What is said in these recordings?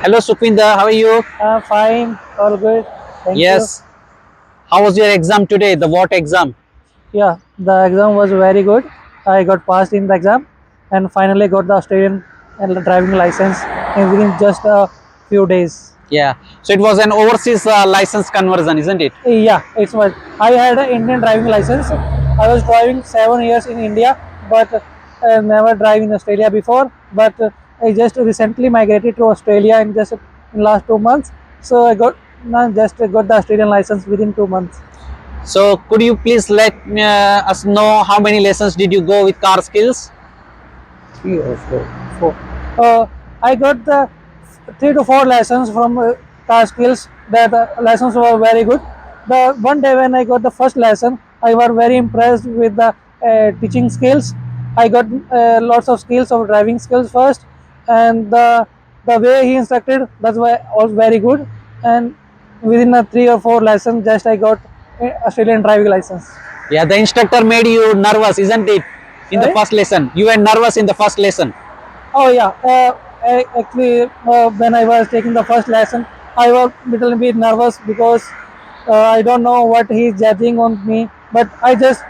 Hello Sukhvinder, how are you? Fine, all good. Thank you. Yes. How was your exam today, the VORT exam? Yeah, the exam was very good. I got passed in the exam and finally got the Australian driving license in within just a few days. Yeah. So it was an overseas license conversion, isn't it? Yeah, it's what I had an Indian driving license. I was driving 7 years in India, but never drive in Australia before. But I just recently migrated to Australia in last 2 months. So I got now just got the Australian license within 2 months. So could you please let us know how many lessons did you go with KAR Skillz? 3 or 4. I got the 3 to 4 lessons from KAR Skillz. The lessons were very good. The one day when I got the first lesson, I was very impressed with the teaching skills. I got lots of skills of driving skills first, and the way he instructed that was very good. And within a 3 or 4 lessons, just I got Australian driving license. Yeah, the instructor made you nervous, isn't it? In the Sorry. first lesson. You were nervous in the first lesson. Oh yeah, actually, when I was taking the first lesson, I was little bit nervous because I don't know what he is judging on me. But I just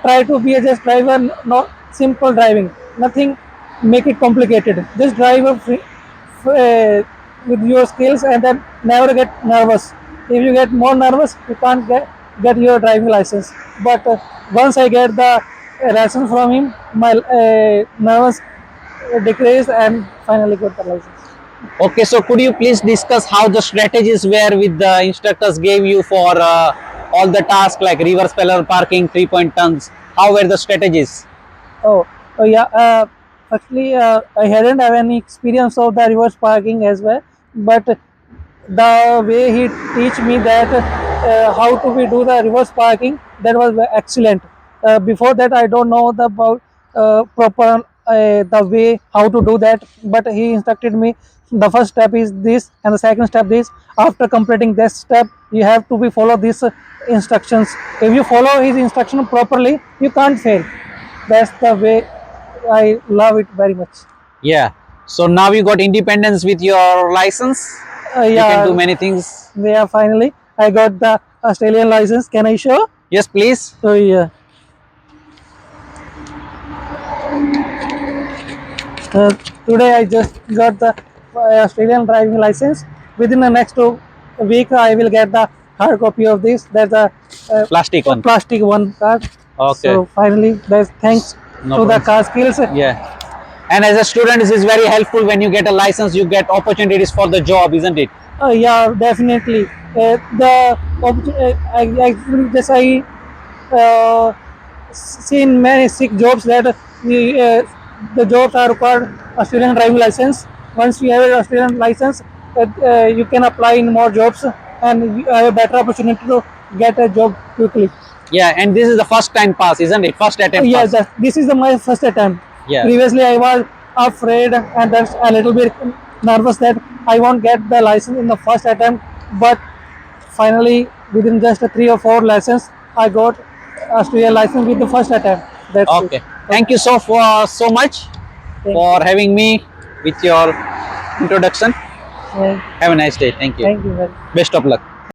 try to be a just driver, not simple driving, nothing make it complicated. Just drive with your skills and then never get nervous. If you get more nervous, you can't get your driving license. But once I get the lesson from him, my nervous decreased and finally got the license. Okay, so could you please discuss how the strategies were with the instructors gave you for all the tasks like reverse parallel parking, 3-point turns? How were the strategies? Oh yeah. Actually, I hadn't have any experience of the reverse parking as well, but the way he teach me that how to we do the reverse parking, that was excellent. Before that, I don't know the about proper the way how to do that, but he instructed me. The first step is this, and the second step this. After completing this step, you have to be follow these instructions. If you follow his instruction properly, you can't fail. That's the way. I love it very much. Yeah. So now you got independence with your license. You can do Yeah, many things. yeah. Finally, I got the Australian license. Can I show? Yes, please. So yeah, uh, today I just got the Australian driving license. Within the next week, I will get the hard copy of this. That's a Plastic one. plastic one card. Okay. So finally, there's thanks No to the problem. KAR Skillz. Yeah. And as a student, this is very helpful when you get a license, you get opportunities for the job, isn't it? Yeah, definitely. I uh, seen many sick jobs that the jobs are required Australian driving license. Once you have an Australian license, you can apply in more jobs and you have a better opportunity to get a job quickly. Yeah. And this is the first time pass, isn't it? First attempt Yes, pass. this is my first attempt. Yeah. Previously, I was afraid and that's a little bit nervous that I won't get the license in the first attempt. But finally, within just 3 or 4 lessons, I got Australian license with the first attempt. That's it. Okay. Thank you so much Thank for having me with your introduction. you. Have a nice day. Thank you. Thank you very much. Best of luck.